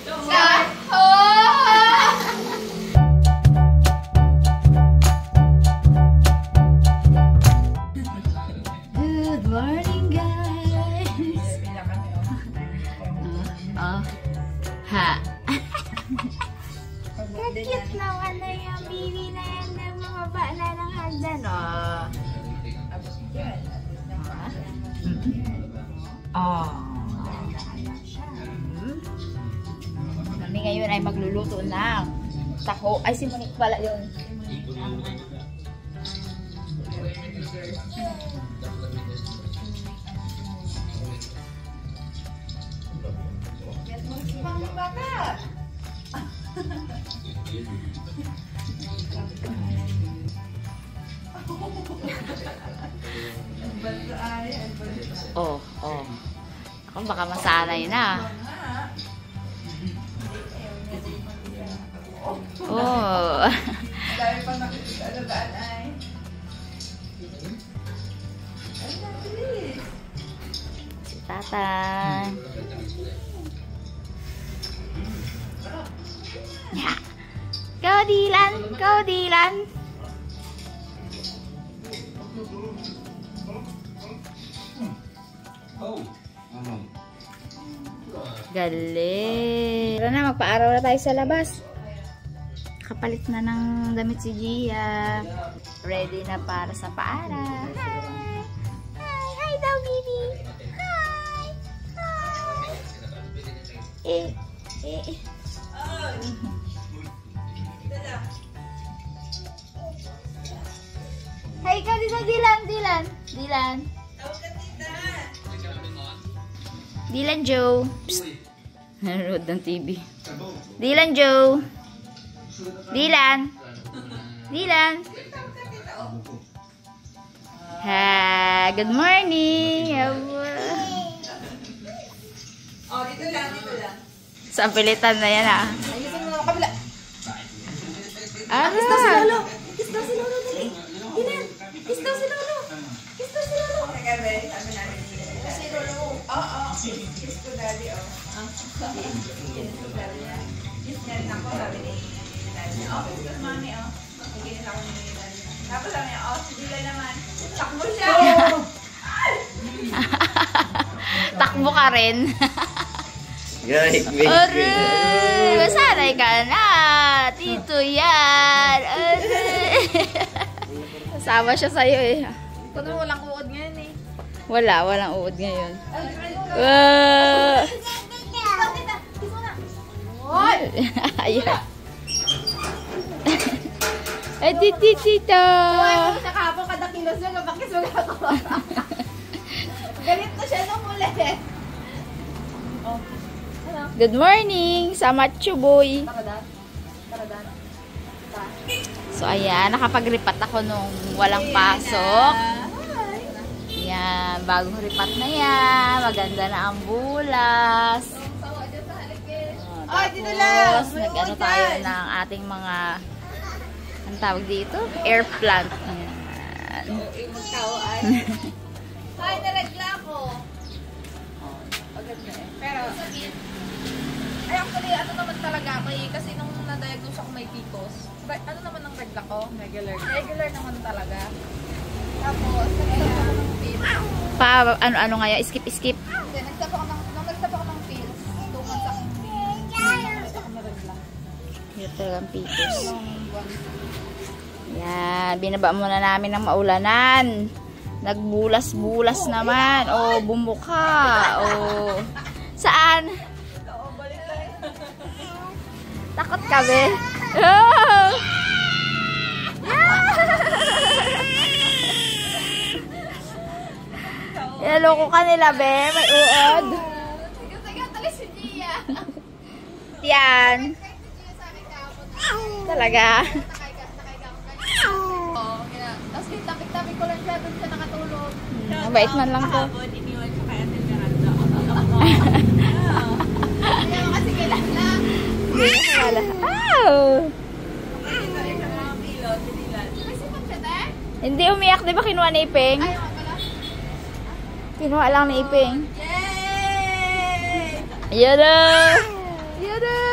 Good morning, guys. Ha. Cute naman na yung baby na yan na mababa na ng hagdan, oh. Kami ngayon ay magluluto ng taho. Ay, si Monique pala yun. Oh. Ako baka masanay na. Oh. Dahil pa nakikita-alagaan ay. Si Tatay. Ya. Go Dylan, go Dylan. Galing. Tara na, magpa-araw na tayo sa labas. Kapalit na ng damit si Gia. Ready na para sa paara. Hi! Hi daw, baby! Hi! Hi, ikaw dito, Dylan! Dylan Joe. Psst. Nanonood ng TV. Dylan Joe. Dylan. Ha, good morning. Oh, dito lang. Sa pilitan na yan, ah. Ayusin mo na kabila. Kiss daw si Lolo. Dali. Dylan. Kiss daw si Lolo. Teka, be. Sabi namin si Lolo. Kiss ko daddy, oh. Kiss ko daddy. Kiss na rin ako, sabi ni daddy. Kiss ko mami, oh. Kinis ako ni daddy. Tapos sabi niya, si Dylan naman. Takbo siya. Takbo ka rin. Masanay ka na. Tito yan. Kasama siya sa'yo eh. Kuno walang uod ngayon eh. Walang uod ngayon. Ayan. Ay, tito. Sa kapon kada kilos niya, kapakis mo ako. Galit na siya nung ulit. Good morning sa Macho Boy. So ayan, nakapag-ripat ako nung walang pasok. Yan, bagong ripat na yan. Maganda na ang bulas. Dito lang. Tapos nag-ano tayo ng ating mga, ang tawag dito? Air plant. Yan. Ay, naregla ako. Maganda eh. Pero, ay actually, ano naman talaga ako eh. Kasi nung na-diagnose ako may PCOS, ano naman ang regla ko? Regular naman talaga. Tapos, nagtap ako ng pills. Ano nga yan? Skip. Hindi, nagtap ako ng pills. 2 months ako na-regla. Ito talagang pitos. Yan, binaba muna namin ng maulanan. Nagbulas-bulas naman. O, bumuka. O, saan? Takot ka, be? Oh! Loko ka nila, be. May uod. Sige, talis si Gia. Yan. Talaga. Tapos tapik-tapik ko lang siya, doon siya nakatulog. Mabait man lang to. Iniwan siya kaya Miranda. Kaya kasi kilala. Wala. Oh! Hindi umiyak, di ba kinuha ni Ipeng? Ay, pala. Kinuha lang ni Ipeng. Yay! Yada! Yada!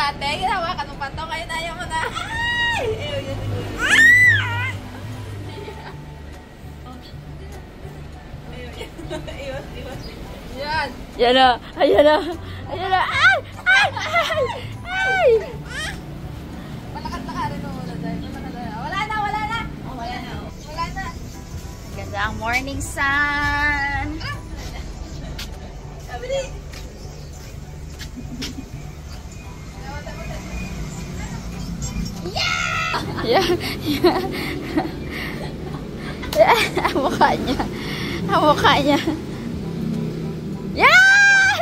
dati, ginawa ka nung pato, ngayon ayaw mo na. Ay! Ayaw yun. Iwas. Yan. Yan na. Ayan na. Ayan na. Ay! Ay! Ay! Ay! Palakat-lakarin mo muna dahil. Wala na. Wala na. Ganda ang morning sun. Sabili. Yeah. Ang mukha niya. Ang mukha niya. Yeah!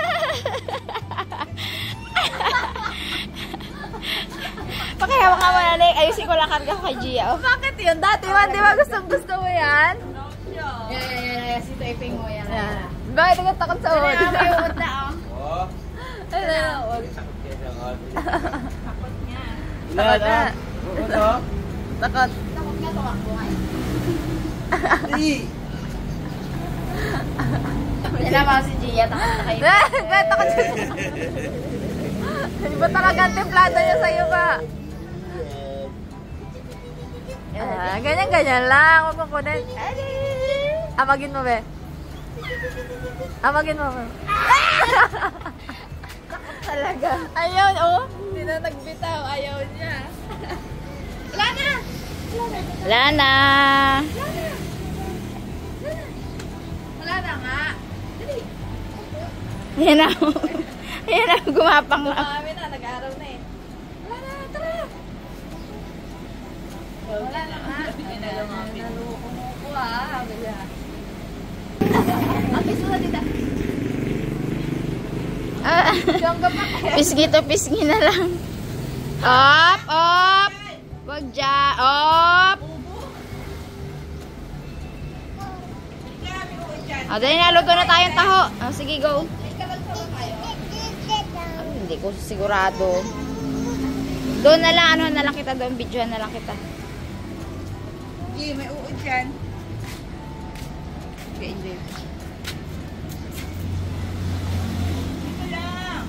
Pakihawa ka muna, Nick. Ayusin ko lang karga ko kay Gia. Oh. Bakit yun? Dati man, di ba gusto mo yan? Yan. Sito iping mo yan. Bakit ka takot sa uod? May uod na, oh. Ano na uod? Takot niya. Takot na. Takot. Takot nga tumakbo nga. Sinama ko si Gia. Takot na kayo. Takot siya. Iba talaga ang templado niya sa'yo ba? Ganyan-ganyan lang. Huwag mong kunin. Amagin mo, be. Amagin mo, be. Takot talaga. Ayaw, oh. Hindi na nagbitaw. Ayaw niya. Wala na. Wala na. Wala na nga. Dali. Ayan na. Ayan na. Gumapang lang. Kami na. Nag-araw na eh. Wala na. Tara. Wala na nga. Naloko mo ko ah. Ang piso na dito. Pisgi to pisgi na lang. Op, op. Wag dyan. Op. O, dali na. Luto na tayong taho. O, sige, go. Ay, hindi ko sigurado. Doon na lang. Ano na lang kita doon. Videohan na lang kita. May uod dyan. Okay, enjoy. Ito lang.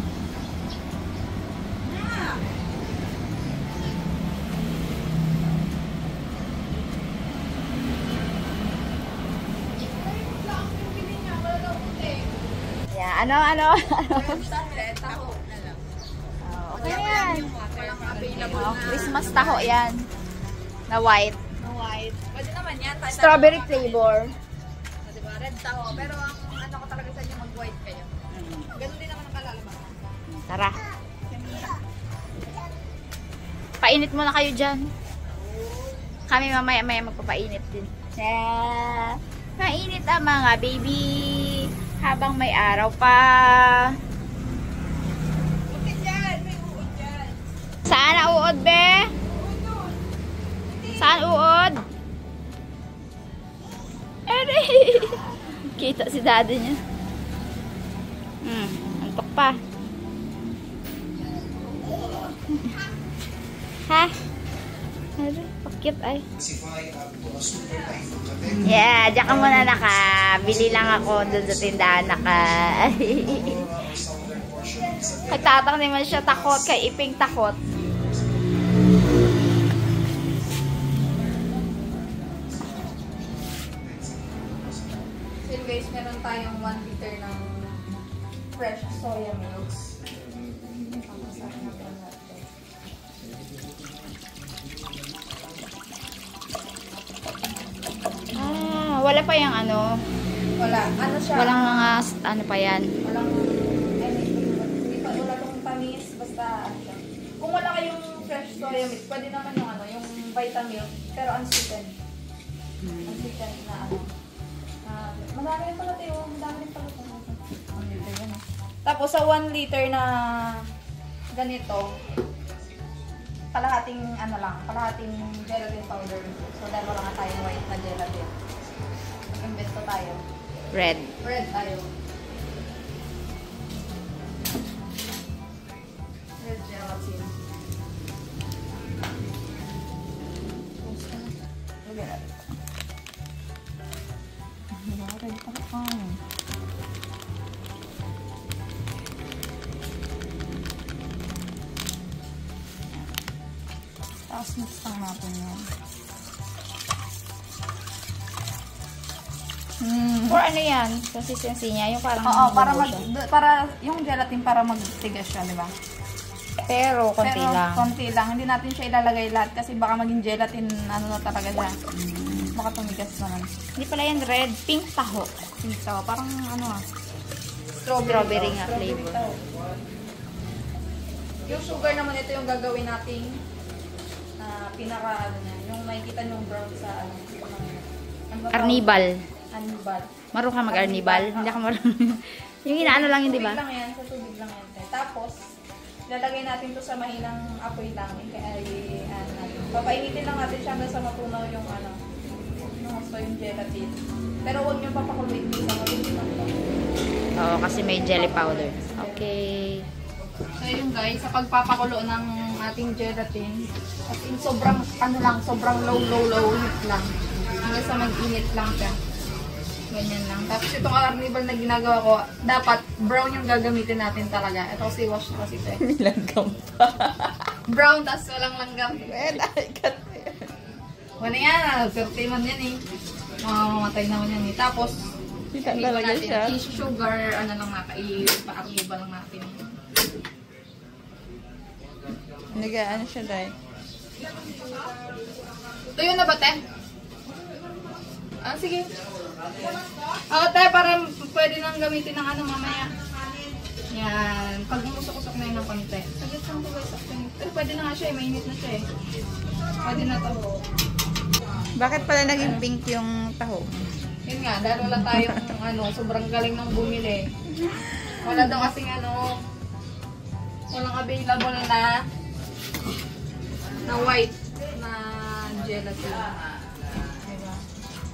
Yeah, ano. Okay yan. Walang available Oh, na. Christmas taho yan. Na white. Na white. Pwede naman yan. Strawberry flavor. Diba? Red taho. Pero ang ano ko talaga sa inyo, mag-white kayo. Ganun din naman ang kalalaman. Tara. Painit muna kayo dyan. Kami mamaya-maya magpapainit din. Yeah. Mainit ang mga baby. Habang may araw pa. Okay dyan. May uod dyan. Saan ang uod, be? Saan uod? Ere. Kita si daddy niya. Antok pa. Ha? Ere, pakit ay. Yeah, diyan ka muna naka. Bili lang ako doon sa tindahan naka. Kay tatang naman siya takot. Kay Iping takot. So guys, meron tayong 1 liter ng fresh soya milk. Wala pa yung ano. Wala. Ano siya? Walang mga ano pa yan. Walang, wala tong tamis, basta ano siya. Kung wala kayong fresh soya milk, pwede naman yung ano, yung Vitamilk, pero unsweetened. Unsweetened na ano. Madami rin pala tayo, madami rin pala tayo. Tapos sa 1 liter na ganito, kalahating ano lang, kalahating gelatin powder. So dahil wala nga tayong white na gelatin. Mag-invento tayo. Red. Red tayo. Red gelatin. Red pa. Mix lang natin yan. For ano yan? Consistency niya, yung parang Oo, para bubo siya. para yung gelatin para magtigas siya, di ba? Pero konti Pero lang. konti lang. Hindi natin siya ilalagay lahat kasi baka maging gelatin ano na talaga siya. Baka tumigas naman. Hindi pala yan red, pink taho. Ito, parang ano Strawberry nga flavor. taho. Yung sugar naman, ito yung gagawin nating pinaka ano niya. Yung makikita yung brown sa ano ba tawag? Carnival. Carnival. Marunong ka mag-carnival? Hindi ako marunong. Yung inaano lang yun, di ba? Tubig lang yan. Sa tubig lang yan. Tapos, lalagay natin to sa mahinang apoy lang. Kaya papainitin lang natin siya hanggang sa matunaw yung ano. So, yung gelatin. Pero huwag nyo papakuluin dito. Oo, kasi may jelly powder. Okay. So, yun guys, sa pagpapakulo ng ating gelatin, as in sobrang, ano lang, sobrang low heat lang. Hanggang sa mag-init lang siya. Ganyan lang. Tapos itong carnival na ginagawa ko, dapat brown yung gagamitin natin talaga. Ito kasi wash na kasi ito eh. Langgam pa. Brown, tapos walang langgam. Wala yan, 30 man yan eh. Mamamatay naman yan eh. Tapos, talaga siya. sugar, ano lang ipa-carnival lang natin. Nag-ano siya, Day? Tuyo na ba, te? Sige. Te, para pwede nang gamitin ng ano mamaya. Yan. Pag umusok-usok na yun ng konti. Saglit lang po guys. Pero pwede na nga siya eh. Mainit na siya eh. Pwede na to. Bakit pala naging pink yung taho? Yun nga, dahil wala tayong sobrang galing ng bumili. Wala daw kasing walang available na white na gelatin. Diba?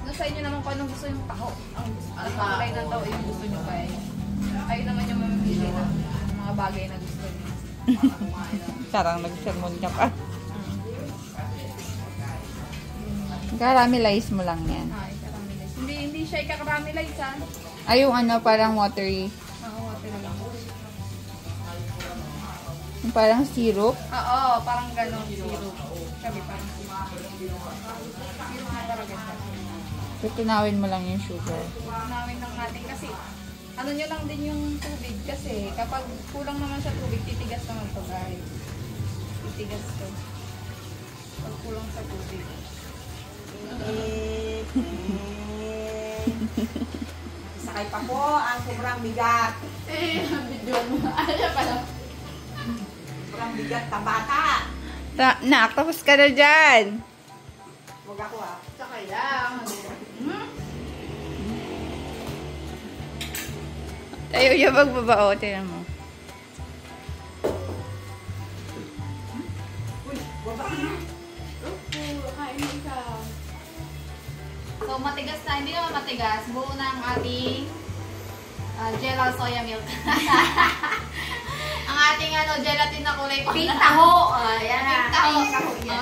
Nasa inyo naman kung anong gusto yung taho. Ang kulay ng taho yung gusto nyo guys. Kayo naman yung mamimili ng mga bagay na gusto nyo. Sarang nag-sermon ka pa. Caramelize mo lang yan. Caramelize. Hindi siya i-caramelize ha. Ay, yung parang watery. Water lang. Yung parang syrup. Oo, parang gano'n. Syrup. Sabi parang syrup na talaga siya. Tutunawin mo lang yung sugar. Tunawin lang natin kasi ano nyo lang din yung tubig kasi kapag kulang naman sa tubig, titigas naman to guys. Titigas to. Pag kulang sa tubig. Sakay pa po ang sobrang bigat. Video mo. Ano pala? Sobrang bigat na bata. Nak, tapos ka na dyan. Huwag ako Sakay lang. Tayo yung magbabao. Tingnan mo. Uy, baba ka na. So, matigas na. Hindi naman matigas. Buo na ang ating Jella soya milk. Ang ating gelatin na kulay pink. Pink taho. Yan na.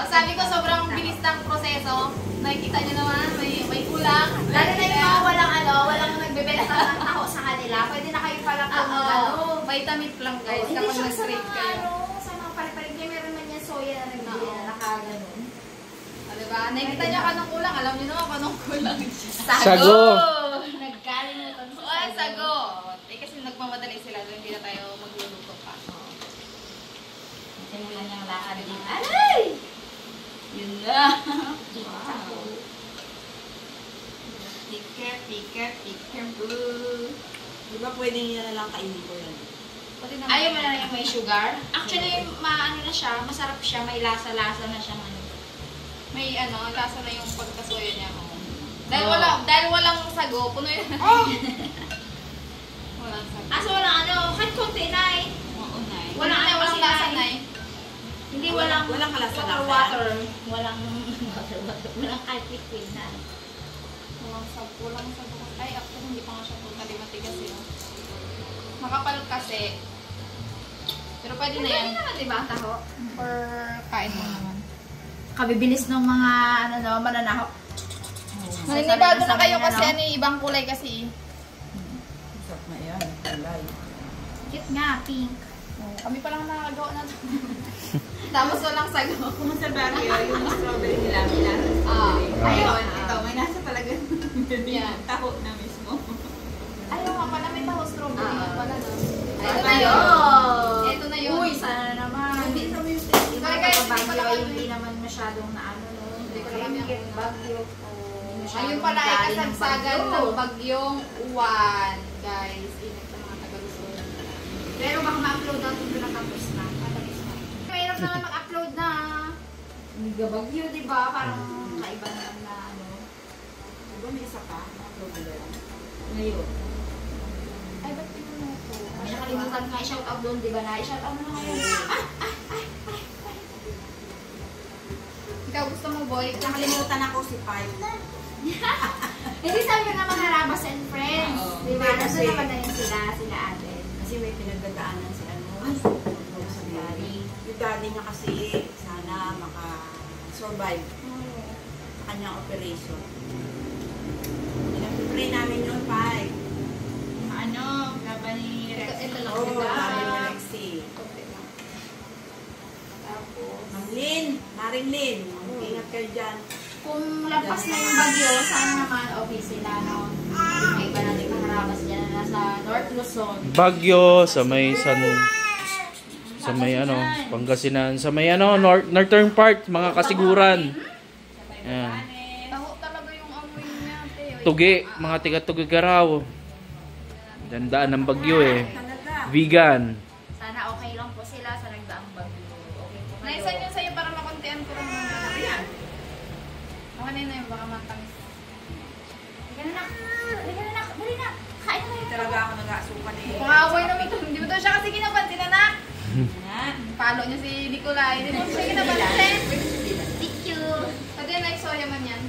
Sabi ko, sobrang bilis ng proseso. Nakikita nyo naman, may kulang. Lalo na yung mga walang nagbebenta ng taho sa kanila. Pwede na kayo pala kung Vitamin lang guys. Hindi Kapag siya sa nag-scrape mga kayo. sa mga palipalig. Meron man yan soya na nagbibili na nakaganon. Diba? Nakikita nyo ka ng kulang. Alam nyo naman kung anong kulang. Sago! Naggaling na ito. Ay, sago! Kasi nagmamadali sila. So, hindi na tayo magluluto pa. Simulan niyang lakad din. Alay! Yun na. Wow. Tiker, boo. Di ba pwede niya na lang kainin ko yan? Ayaw mo na yung may sugar? Actually, maano na siya, masarap siya, may lasa-lasa na siya. May lasa na yung pagkasoya niya. Dahil walang sago, puno yun. Walang sago. So walang kahit konti na eh. Oo, Nay. Walang walang lasa, Nay. Hindi walang kalasa-lasa. water. Walang walang kahit liquid na. Walang sago. Ay, actually, hindi pa nga siya totally matigas yun. Makapal kasi. Pero pwede na yan. Pwede naman diba ang taho? Or kain mo naman. Kabibilis ng mga mananaho. Naninibago na kayo kasi ibang kulay kasi. Sarap na yan. Kulay. Cute nga, pink. Kami pa lang nakakagawa na. Tapos walang sago. Kung sa barrio, yung strawberry nila, may nasa strawberry. Ayun. Ito, may nasa talaga. Yan. Taho na mismo. Ayaw nga pala, may taho strawberry na pala. No? Ito na yun. Ito na yun. Uy, sana naman. Hindi sa music. Yung Sorry, mga guys, kapabagyo hindi ko ay lang- hindi naman masyadong na ano, no? Hindi ko lang yung bagyo. Ayun pala ay kasagsagan ng bagyong Uwan. Guys, ingat ng mga taga-Luzon. Pero baka ma-upload natin ito natapos na. Mahirap naman mag-upload na. Hindi ka bagyo, di ba? Parang kaiba naman na ano. Diba may isa pa? Upload nila yan. Ngayon. Ay, ba't pinunuto? Ay, nakalimutan nga i-shout out doon, di ba na? I-shout out na ngayon. Ikaw gusto mo, boy? Nakalimutan ako si Pai. Hindi sabi ko nga mga Rabas and Friends. Oo. Di ba? Hindi, Nasa kasi- naman na yun sila ate. Kasi may pinagdadaanan si ano. Ay, sa daddy. Yung daddy niya kasi sana maka-survive sa kanyang operation. Pinag-pray namin yun, Pai. Ano, laban ni Ito lang Oo, sila. sabi ni Lexi. Okay lang. Tapos, Ma'am Lynn, Maring Lynn, ingat kayo dyan. kung lampas na yung bagyo, sana naman okay sila, no? May iba natin mga Rabas dyan na nasa North Luzon. Bagyo sa may sa may ano, Pangasinan, sa may ano, northern part, mga kasiguran. Ayan. taho talaga yung amoy niya, te. Tugi, mga tiga-Tugigaraw. Dandaan ng bagyo eh. Talaga. Vegan. Sana okay lang po sila sa nagdaang bagyo. Okay po kayo. Naisan yun sa'yo para makontian ko lang naman. Ayan. Okay na yun, baka matamis. Halika na, nak. Halika na, nak. Dali na. Kain na yun. Talaga ako nag-aasukan eh. Pangaaway naman to. Hindi mo to siya kasi kinapansin, anak. Palo niya si Nicolay. Hindi mo siya kinapansin. Thank you. Pwede na soya man yan.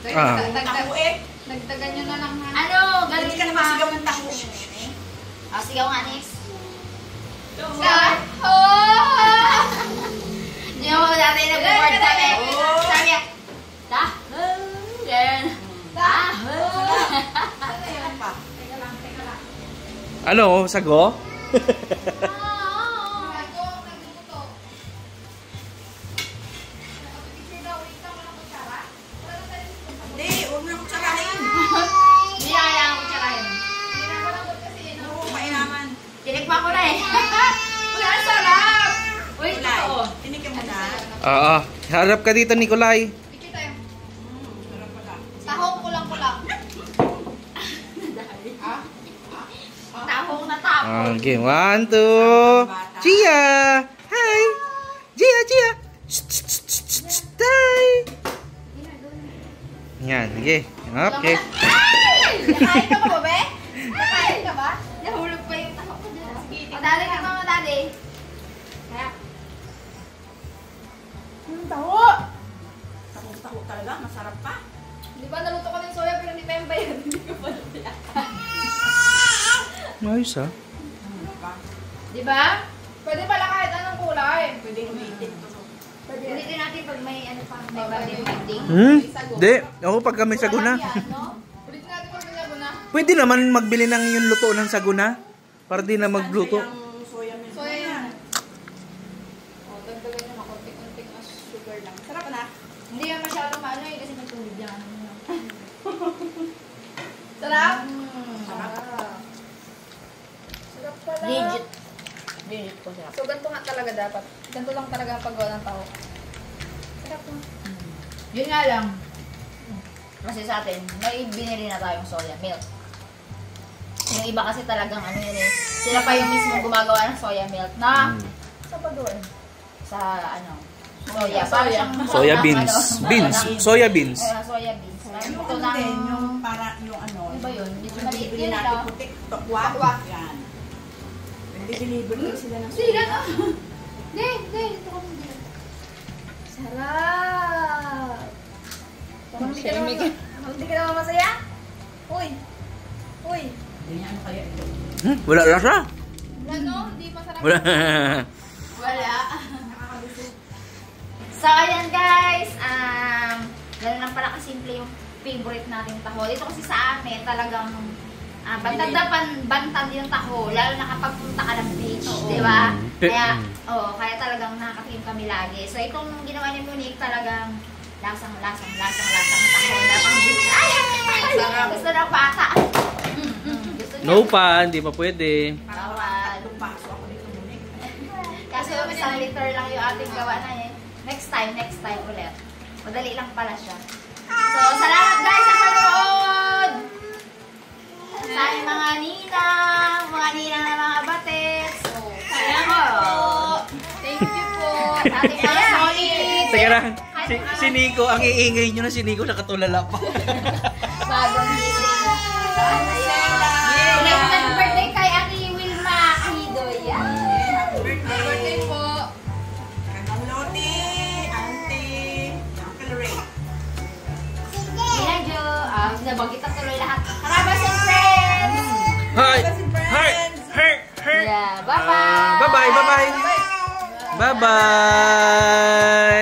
Ah. Taho eh. Dagdagan nyo na lang ha. Ano? Galing Hindi ka naman sigaw ng taho. Sigaw nga, Nix. Sigaw! Oh! Hindi mo dati nag-board kami. Oo. Sabi niya, ta. Yan. Ta. Ano yan pa? Teka lang, teka lang. Ano, sago? Ako, nagluto. Picture daw, wait lang, walang kutsara. Wala na tayo. Hindi, huwag mo na kutsarahin. Hindi na kailangan ko tsarahin. Hindi na malambot kasi, no? Oo, mainaman. Tinikpa ko na eh. Uy, ang sarap! Uy, totoo. Tinikin mo na. Oo. Harap ka dito, Nicolay. Picture tayo. Sarap pala. Tahong kulang-kulang. Tahong na tapong. Okay, 1, 2. Gia! Hi! Gia, Gia! Hi! Yan, sige. Okay. Nakain ka ba, babe? Nakain ka ba? Nahulog pa yung tahong ko dyan. Sige, O, dali ka mama, dali. Kaya, taho! Taho talaga, masarap pa. Di ba naluto ko ng soya pero hindi pa yung bayad? Hindi ko pa Ayos ah. Ano pa? Di ba? Pwede pala kahit anong kulay. Pwede umitin to. ulitin natin pag may ano pa, may banding-banding. Di. Ako pag kami saguna. Ulit natin pag binaguna. Pwede naman magbili ng yung luto ng saguna. Para di na magluto. Yung soya milk. Soya yan. O, dagdagan nyo na konti-konting as sugar lang. Sarap na. Hindi yan masyadong maano eh, kasi nagtulid yan. Sarap? Sarap. Sarap pala. Legit. Legit po sarap. So, ganito nga talaga dapat. Ganito lang talaga ang paggawa ng tao. Sarap na. Yun nga lang. Kasi sa atin, may binili na tayong soya milk. Yung iba kasi talagang ano yun eh. Sila pa yung mismo gumagawa ng soya milk na sa pagawin. Sa ano, soya. Para siyang Soya beans. ano, Beans. ng- Soya beans. soya beans. Yung Ito ano din, ng... yung para yung ano. Ano ba yun? Medyo Yung maliit bibili yun natin lang. putik, tokwa. Tokwa. Yan. Nagdi-deliver din sila ng Sila soya. na. Hindi, hindi. Ito kami dito. Sarap. Hindi ka naman masaya? Uy. Uy. Ganyan ano kaya ito? Wala lasa. Ano? Hindi masarap. Wala. Wala. So, ayan guys. Ganun lang pala kasimple yung favorite nating tahol. Ito kasi sa amin talagang bantad yung taho, lalo na kapag punta ka ng beach, di ba? Kaya talagang nakakatim kami lagi. So itong ginawa ni Monique talagang lasang taho na pang beach. Ay! Gusto na bata. No pa, hindi pa pwede. Bawal. Kasi isang liter lang yung ating gawa na eh. Next time ulit. Madali lang pala siya. So, salamat guys sa panood! Sa aming mga ninang na mga batets. So, salamat po! Thank you po. Sa ating mga solid. Teka lang, si Nico, ang iingay nyo na si Nico, nakatulala pa. Bagong gising. Next birthday kay Ate Wilma Kidoy. Birthday po. Nabagit na tuloy lahat. Karabas and friends! Hi! Yeah, bye-bye! Bye-bye! Bye-bye! Bye-bye!